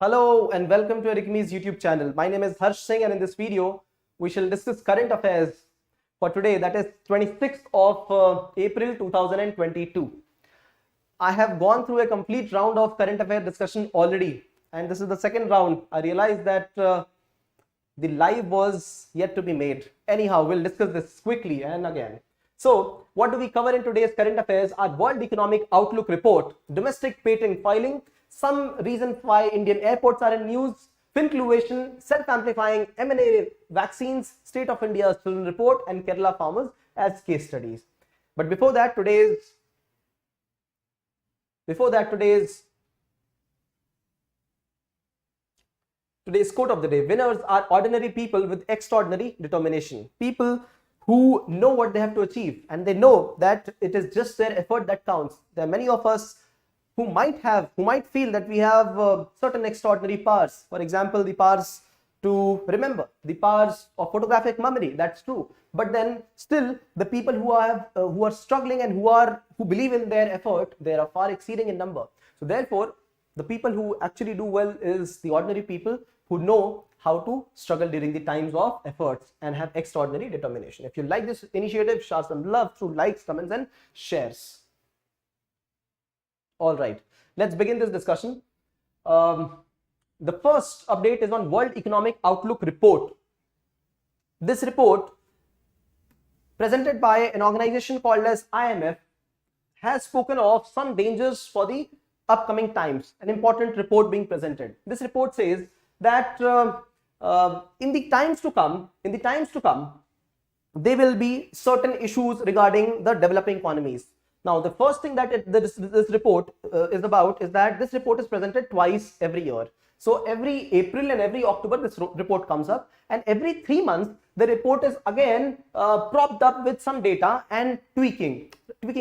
Hello and welcome to Edukemy's YouTube channel. My name is Harsh Singh and in this video we shall discuss current affairs for today, that is 26th of April 2022. I have gone through a complete round of current affair discussion already and this is the second round. I realized that the live was yet to be made. Anyhow, we'll discuss this quickly and again. So what do we cover in today's current affairs? Our World Economic Outlook report, domestic patent filing, some reasons why Indian airports are in news, Fincluvation, Self-Amplifying, mRNA vaccines, State of India's children report, and Kerala farmers as case studies. But before that, today's quote of the day: winners are ordinary people with extraordinary determination. People who know what they have to achieve and they know that it is just their effort that counts. There are many of us who might feel that we have certain extraordinary powers. For example, the powers to remember, the powers of photographic memory. That's true. But then still, the people who are struggling and who believe in their effort, they are far exceeding in number. So therefore, the people who actually do well is the ordinary people who know how to struggle during the times of efforts and have extraordinary determination. If you like this initiative, show some love through likes, comments, and shares. All right, let's begin this discussion. The first update is on World Economic Outlook report. This report, presented by an organization called as IMF, has spoken of some dangers for the upcoming times. An important report being presented. This report says that in the times to come, there will be certain issues regarding the developing economies. Now, the first thing that this report is about is that this report is presented twice every year. So every April and every October, this report comes up, and every 3 months, the report is again propped up with some data and tweaking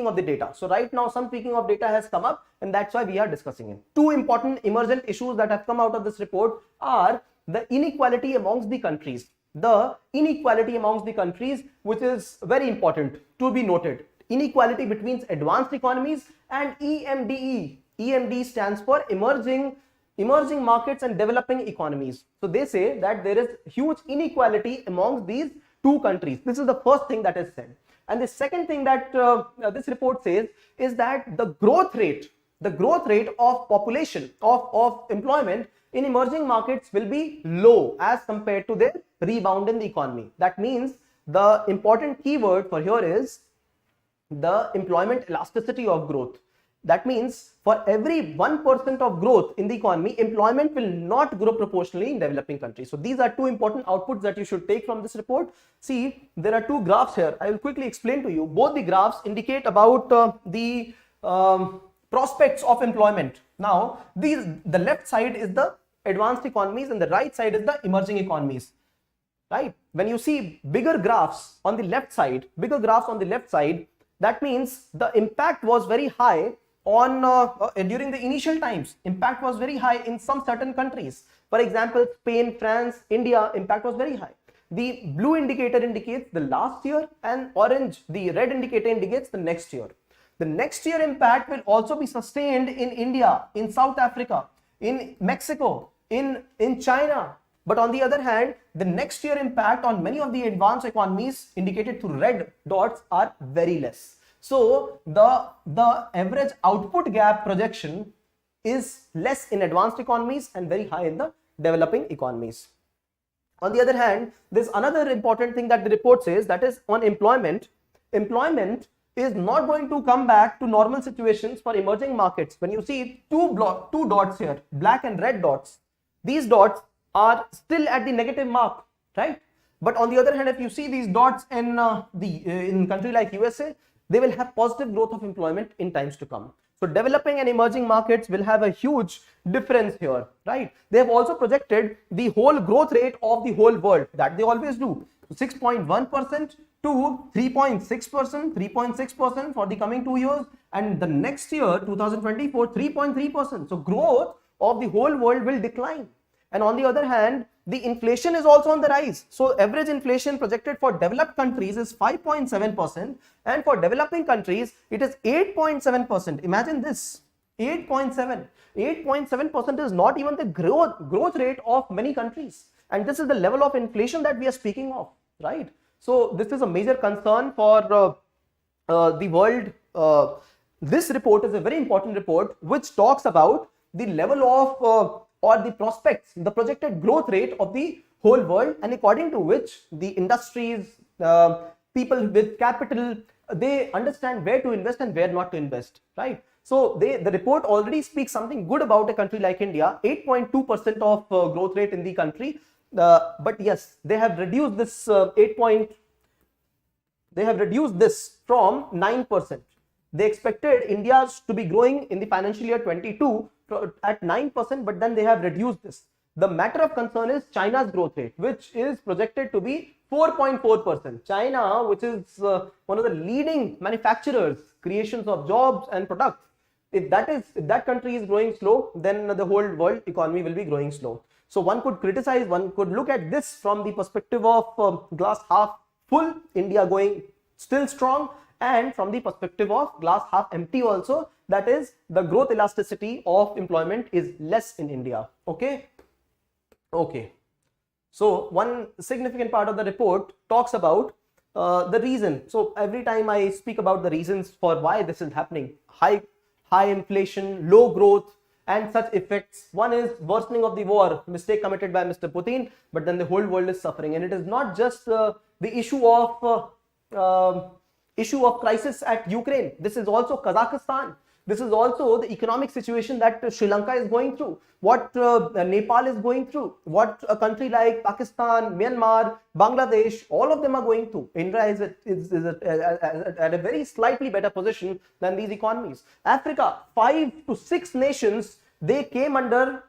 of the data. So right now, some tweaking of data has come up, and that's why we are discussing it. Two important emergent issues that have come out of this report are the inequality amongst the countries. The inequality amongst the countries, which is very important to be noted. Inequality between advanced economies and EMDE. EMD stands for emerging markets and developing economies. So they say that there is huge inequality amongst these two countries. This is the first thing that is said. And the second thing that this report says is that the growth rate of population, of employment in emerging markets will be low as compared to their rebound in the economy. That means the important keyword for here is the employment elasticity of growth. That means for every 1% of growth in the economy, employment will not grow proportionally in developing countries. So these are two important outputs that you should take from this report. See, there are two graphs here. I will quickly explain to you. Both the graphs indicate about the prospects of employment. Now, the left side is the advanced economies and the right side is the emerging economies. Right? When you see bigger graphs on the left side, that means the impact was very high on during the initial times. Impact was very high in some certain countries. For example, Spain, France, India, impact was very high. The blue indicator indicates the last year and orange, the red indicator indicates the next year. The next year impact will also be sustained in India, in South Africa, in Mexico, in China. But on the other hand, the next year impact on many of the advanced economies indicated through red dots are very less. So the average output gap projection is less in advanced economies and very high in the developing economies. On the other hand, there's another important thing that the report says, that is on employment. Employment is not going to come back to normal situations for emerging markets. When you see two dots here, black and red dots, these dots are still at the negative mark, right? But on the other hand, if you see these dots in country like USA, they will have positive growth of employment in times to come. So developing and emerging markets will have a huge difference here, right? They have also projected the whole growth rate of the whole world, that they always do, 6.1% to 3.6%, 3.6% for the coming 2 years, and the next year 2024 3.3%. So growth of the whole world will decline. And on the other hand, the inflation is also on the rise. So average inflation projected for developed countries is 5.7%, and for developing countries it is 8.7%. Imagine this. 8.7. 8.7% is not even the growth rate of many countries. And this is the level of inflation that we are speaking of, right? So this is a major concern for the world. This report is a very important report which talks about the level of or the prospects, the projected growth rate of the whole world, and according to which the industries, people with capital, they understand where to invest and where not to invest, right? So the report already speaks something good about a country like India. 8.2% of growth rate in the country, but yes, they have reduced this they have reduced this from 9%. They expected India to be growing in the financial year 22 at 9%, but then they have reduced this. The matter of concern is China's growth rate, which is projected to be 4.4%. China, which is one of the leading manufacturers, creations of jobs and products, if that country is growing slow, then the whole world economy will be growing slow. So one could criticize, one could look at this from the perspective of glass half full, India going still strong, and from the perspective of glass half empty also, that is the growth elasticity of employment is less in India. Okay. So one significant part of the report talks about the reason. So every time I speak about the reasons for why this is happening, high inflation, low growth, and such effects. One is worsening of the war, mistake committed by Mr. Putin, but then the whole world is suffering. And it is not just the issue of crisis at Ukraine. This is also Kazakhstan. This is also the economic situation that Sri Lanka is going through, what Nepal is going through, what a country like Pakistan, Myanmar, Bangladesh, all of them are going through. India is at a very slightly better position than these economies. Africa, 5 to 6 nations, they came under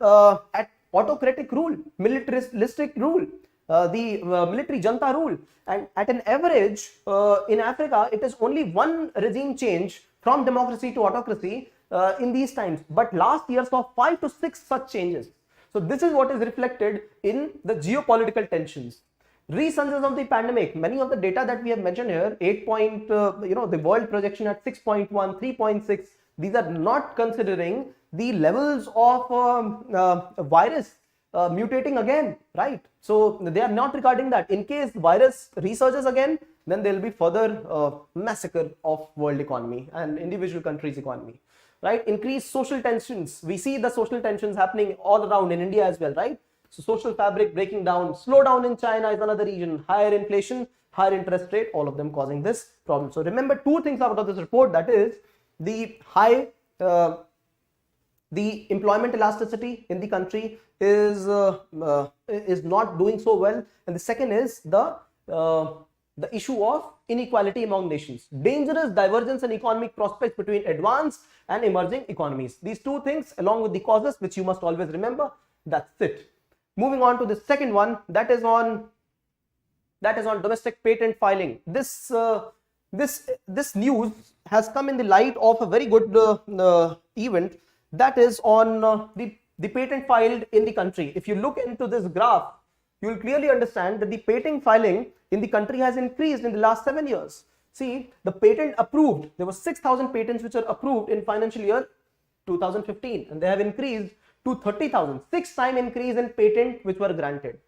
at autocratic rule, militaristic rule, the military junta rule, and at an average in Africa, it is only one regime change from democracy to autocracy in these times, but last year saw 5 to 6 such changes. So this is what is reflected in the geopolitical tensions. Resurgence of the pandemic, many of the data that we have mentioned here, the world projection at 6.1, 3.6, these are not considering the levels of virus mutating again, right? So they are not regarding that. In case virus resurges again, then there will be further massacre of world economy and individual countries' economy, right? Increased social tensions. We see the social tensions happening all around in India as well, right? So social fabric breaking down. Slowdown in China is another region. Higher inflation, higher interest rate, all of them causing this problem. So remember two things out of this report, that is the the employment elasticity in the country is not doing so well, and the second is the issue of inequality among nations, dangerous divergence in economic prospects between advanced and emerging economies. These two things, along with the causes, which you must always remember. That's it. Moving on to the second one, that is on domestic patent filing. This news has come in the light of a very good event, that is on the patent filed in the country. If you look into this graph, you will clearly understand that the patent filing in the country has increased in the last 7 years. See, the patent approved, there were 6,000 patents which are approved in financial year 2015, and they have increased to 30,000, 6-time increase in patent which were granted,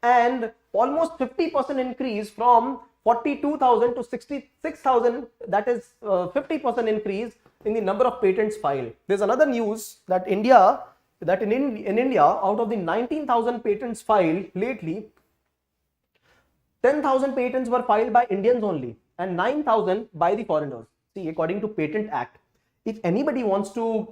and almost 50% increase from 42,000 to 66,000, that is 50% increase in the number of patents filed. There's another news that in India, out of the 19,000 patents filed lately, 10,000 patents were filed by Indians only and 9,000 by the foreigners. See, according to Patent Act, if anybody wants to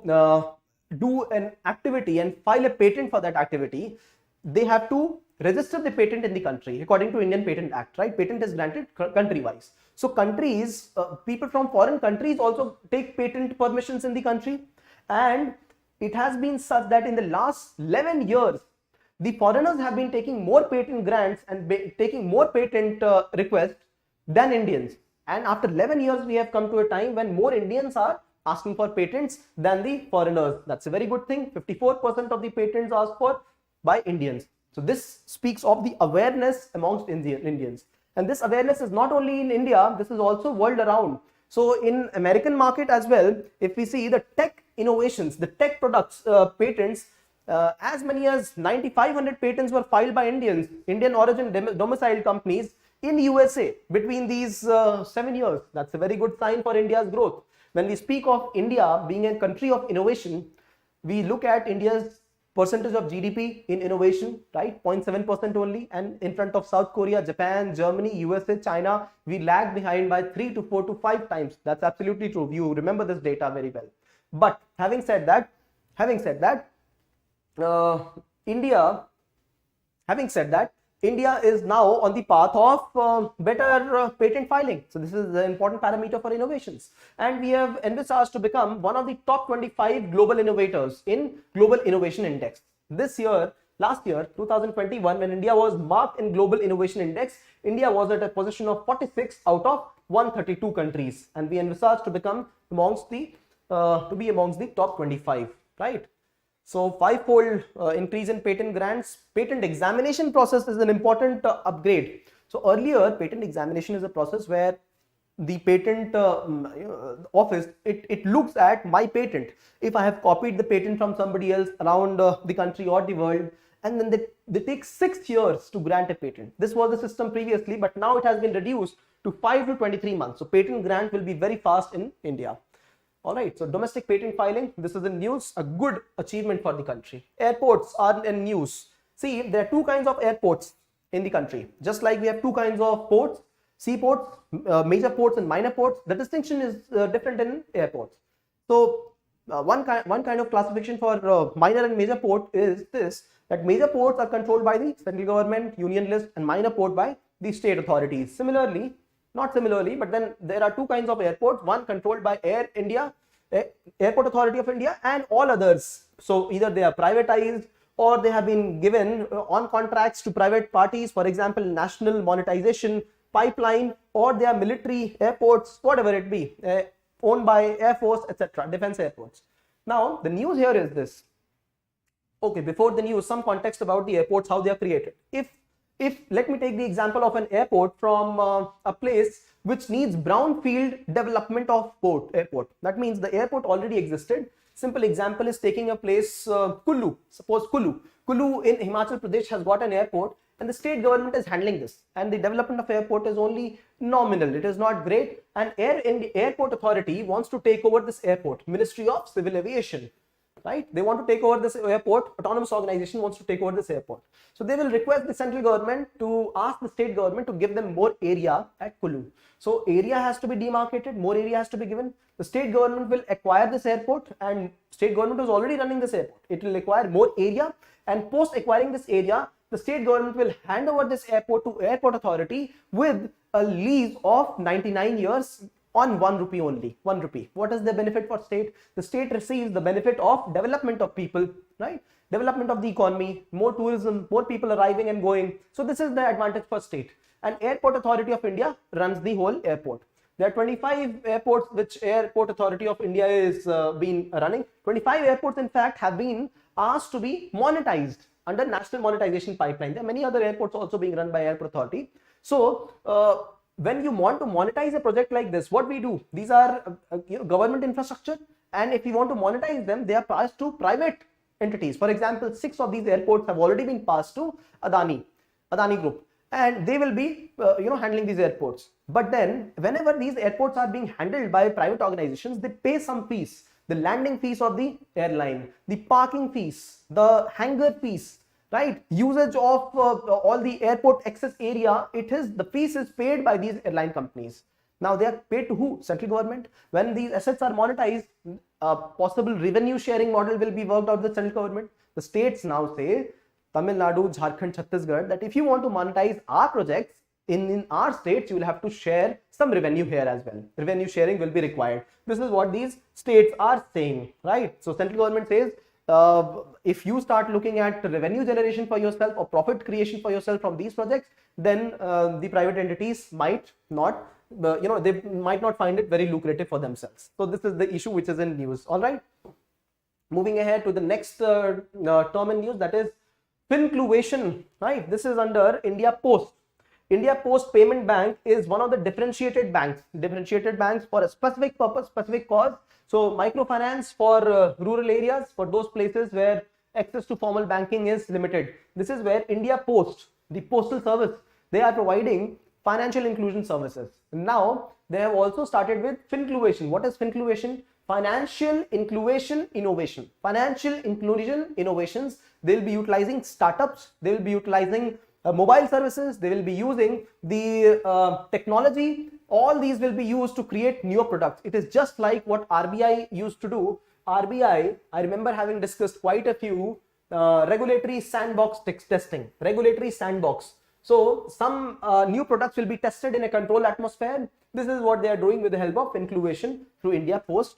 do an activity and file a patent for that activity, they have to register the patent in the country according to Indian Patent Act, right? Patent is granted country wise. So countries, people from foreign countries also take patent permissions in the country, and it has been such that in the last 11 years, the foreigners have been taking more patent grants and taking more patent requests than Indians. And after 11 years, we have come to a time when more Indians are asking for patents than the foreigners. That's a very good thing. 54% of the patents asked for by Indians. So this speaks of the awareness amongst Indians. And this awareness is not only in India, this is also world around. So in American market as well, if we see, the tech innovations, the tech products patents, as many as 9,500 patents were filed by Indian origin domiciled companies in USA between these 7 years. That's a very good sign for India's growth. When we speak of India being a country of innovation, we look at India's percentage of GDP in innovation, right? 0.7% only, and in front of South Korea, Japan, Germany, USA, China, we lag behind by 3 to 4 to 5 times. That's absolutely true. You remember this data very well. But having said that, India is now on the path of better patent filing. So this is the important parameter for innovations. And we have envisaged to become one of the top 25 global innovators in Global Innovation Index. Last year, 2021, when India was marked in Global Innovation Index, India was at a position of 46 out of 132 countries. And we envisaged to become amongst the top 25, right? So five-fold increase in patent grants. Patent examination process is an important upgrade. So earlier, patent examination is a process where the patent office, it looks at my patent. If I have copied the patent from somebody else around the country or the world, and then they take 6 years to grant a patent. This was the system previously, but now it has been reduced to 5 to 23 months. So patent grant will be very fast in India. All right, so domestic patent filing, this is in news, a good achievement for the country. Airports are in news. See, there are two kinds of airports in the country. Just like we have two kinds of ports, seaports, major ports and minor ports, the distinction is different in airports. So one kind of classification for minor and major port is this, that major ports are controlled by the central government, union list, and minor port by the state authorities. Not similarly, but then there are two kinds of airports, one controlled by Airport Authority of India, and all others. So either they are privatized or they have been given on contracts to private parties, for example, national monetization pipeline, or they are military airports, whatever it be, owned by Air Force, etc., defense airports. Now, the news here is this. Okay, before the news, some context about the airports, how they are created. If let me take the example of an airport from a place which needs brownfield development of airport. That means the airport already existed. Simple example is taking a place, Kullu. Suppose Kullu in Himachal Pradesh has got an airport, and the state government is handling this, and the development of airport is only nominal. It is not great, and Airport Authority wants to take over this airport. Ministry of Civil Aviation, right? They want to take over this airport. Autonomous organization wants to take over this airport. So they will request the central government to ask the state government to give them more area at Kullu. So area has to be demarcated, more area has to be given. The state government will acquire this airport, and state government is already running this airport. It will acquire more area, and post acquiring this area, the state government will hand over this airport to Airport Authority with a lease of 99 years on 1 rupee only. 1 rupee. What is the benefit for state? The state receives the benefit of development of people, right? Development of the economy, more tourism, more people arriving and going. So this is the advantage for state. And Airport Authority of India runs the whole airport. There are 25 airports which Airport Authority of India is been running. 25 airports in fact have been asked to be monetized under national monetization pipeline. There are many other airports also being run by Airport Authority. So when you want to monetize a project like this, what we do? These are government infrastructure, and if you want to monetize them, they are passed to private entities. For example, 6 of these airports have already been passed to Adani Group, and they will be handling these airports. But then whenever these airports are being handled by private organizations, they pay some fees. The landing fees of the airline, the parking fees, the hangar fees, right? Usage of all the airport access area, the fees is paid by these airline companies. Now they are paid to who? Central government. When these assets are monetized, a possible revenue sharing model will be worked out with the central government. The states now say, Tamil Nadu, Jharkhand, Chhattisgarh, that if you want to monetize our projects in our states, you will have to share some revenue here as well. Revenue sharing will be required. This is what these states are saying, right? So central government says, if you start looking at revenue generation for yourself or profit creation for yourself from these projects, then the private entities might not, they might not find it very lucrative for themselves. So this is the issue which is in news. All right. Moving ahead to the next term in news, that is Fincluvation, right? This is under India Post. India Post Payment Bank is one of the differentiated banks for a specific purpose, specific cause. So microfinance for rural areas, for those places where access to formal banking is limited. This is where India Post, the postal service, they are providing financial inclusion services. Now they have also started with Fincluvation. What is Fincluvation? Financial inclusion innovation. Financial inclusion innovations. They will be utilizing startups. They will be utilizing mobile services. They will be using the technology. All these will be used to create newer products. It is just like what RBI used to do. RBI, I remember having discussed quite a few regulatory sandbox testing. Regulatory sandbox. So some new products will be tested in a controlled atmosphere. This is what they are doing with the help of Fincluvation through India Post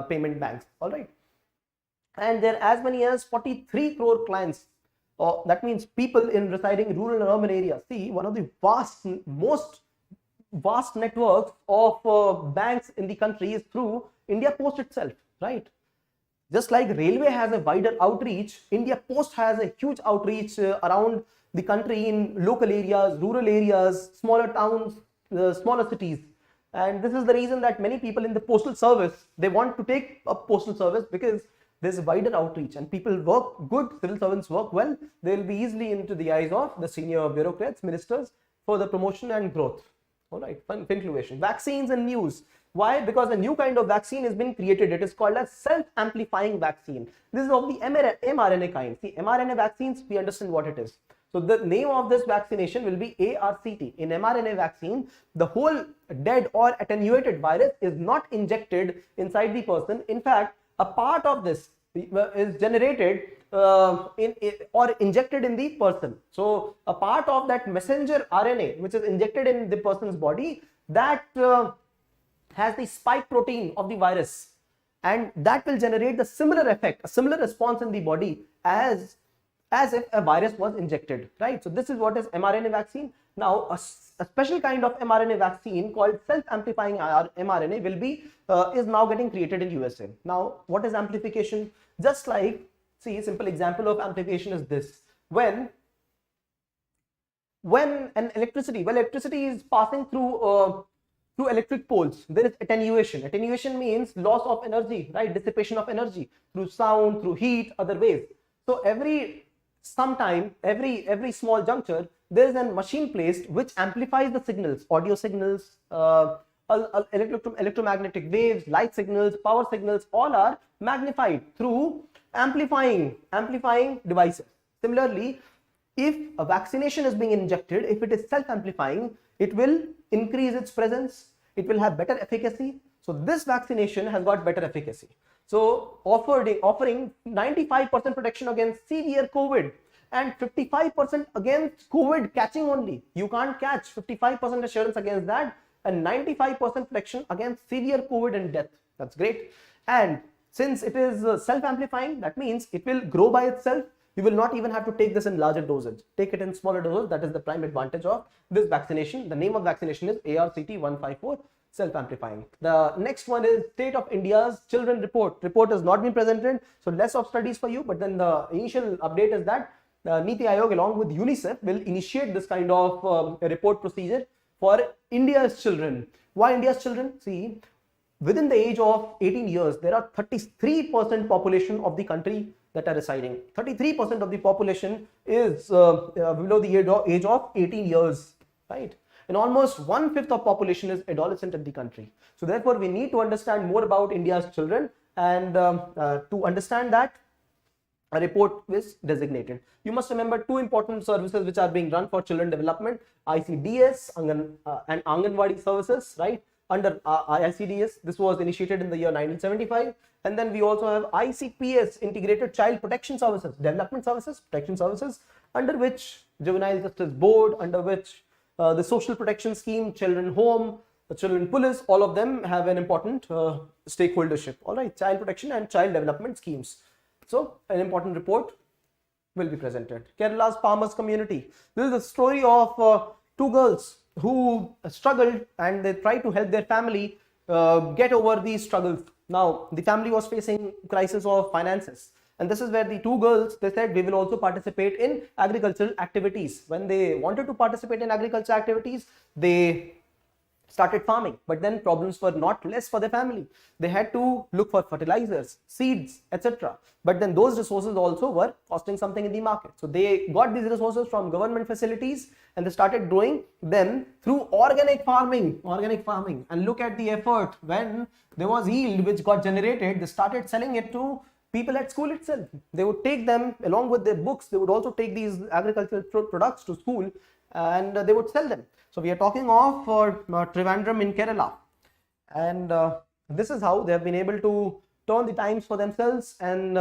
Payment Banks. All right. And there are as many as 43 crore clients. That means people in residing in rural and urban areas. See, one of the most vast networks of banks in the country is through India Post itself, right? Just like railway has a wider outreach, India Post has a huge outreach around the country in local areas, rural areas, smaller towns, smaller cities. And this is the reason that many people in the postal service, they want to take a postal service because there's a wider outreach and people work good, civil servants work well, they will be easily into the eyes of the senior bureaucrats, ministers for the promotion and growth. All right, Fincluvation. Vaccines and news. Why? Because a new kind of vaccine has been created. It is called a self-amplifying vaccine. This is of the mRNA kind. See, mRNA vaccines, we understand what it is. So the name of this vaccination will be ARCT. In mRNA vaccine, the whole dead or attenuated virus is not injected inside the person. In fact, a part of this is generated or injected in the person. So a part of that messenger RNA which is injected in the person's body, that has the spike protein of the virus, and that will generate the similar effect, a similar response in the body as if a virus was injected, right? So this is what is mRNA vaccine. Now a special kind of mRNA vaccine called self-amplifying mRNA will be is now getting created in USA. Now what is amplification? Just like, see, a simple example of amplification is this: when an electricity is passing through electric poles, there is attenuation. Attenuation means loss of energy, right? Dissipation of energy through sound, through heat, other ways. So every small juncture, there is a machine placed which amplifies the signals, audio signals, electromagnetic waves, light signals, power signals, all are magnified through amplifying devices. Similarly, if a vaccination is being injected, if it is self-amplifying, it will increase its presence, it will have better efficacy. So this vaccination has got better efficacy. So offering 95% protection against severe COVID and 55% against COVID catching only. You can't catch, 55% assurance against that, and 95% protection against severe COVID and death. That's great. And since it is self-amplifying, that means it will grow by itself. You will not even have to take this in larger dosage. Take it in smaller doses. That is the prime advantage of this vaccination. The name of vaccination is ARCT-154, self-amplifying. The next one is State of India's Children Report. Report has not been presented, so less of studies for you. But then the initial update is that Niti Aayog along with UNICEF will initiate this kind of report procedure for India's children. Why India's children? See, within the age of 18 years, there are 33% population of the country that are residing. 33% of the population is below the age of 18 years, right? And almost 1/5 of population is adolescent in the country. So therefore, we need to understand more about India's children, and to understand that, a report is designated. You must remember two important services which are being run for children development: ICDS and Anganwadi services, right? Under ICDS, this was initiated in the year 1975, and then we also have ICPS, Integrated Child Protection Services, Development Services, Protection Services, under which Juvenile Justice Board, under which the Social Protection Scheme, Children Home, the Children Police, all of them have an important stakeholdership. All right, child protection and child development schemes. So an important report will be presented. Kerala's farmers community. This is a story of two girls who struggled and they tried to help their family get over these struggles. Now the family was facing crisis of finances, And this is where the two girls, they said we will also participate in agricultural activities. When they wanted to participate in agricultural activities, they started farming, but then problems were not less for their family. They had to look for fertilizers, seeds, etc. But then those resources also were costing something in the market. So they got these resources from government facilities and they started growing them through organic farming. And look at the effort. When there was yield which got generated, they started selling it to people at school itself. They would take them along with their books. They would also take these agricultural products to school and they would sell them. So we are talking of Trivandrum in Kerala, and this is how they have been able to turn the times for themselves and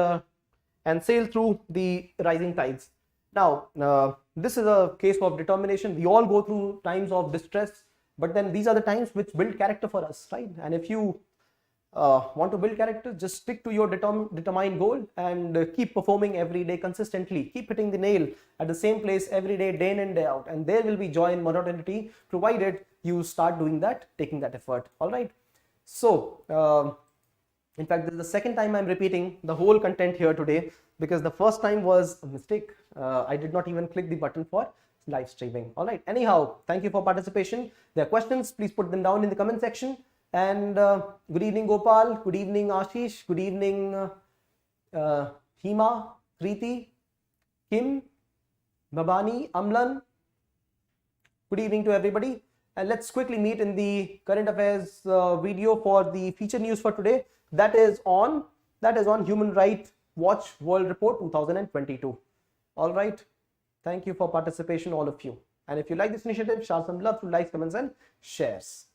sail through the rising tides. Now, this is a case of determination. We all go through times of distress, but then these are the times which build character for us, right? And if you want to build character, just stick to your determined goal and keep performing every day consistently. Keep hitting the nail at the same place every day, day in and day out, and there will be joy in monotony, provided you start doing that, taking that effort. All right. So in fact, this is the second time I'm repeating the whole content here today, because the first time was a mistake. I did not even click the button for live streaming. All right. Anyhow, thank you for participation. There are questions, please put them down in the comment section. And good evening, Gopal. Good evening, Ashish. Good evening, Hima, Kriti, Kim, Babani, Amlan. Good evening to everybody. And let's quickly meet in the current affairs video for the feature news for today. That is on Human Rights Watch World Report 2022. All right. Thank you for participation, all of you. And if you like this initiative, show some love through likes, comments, and shares.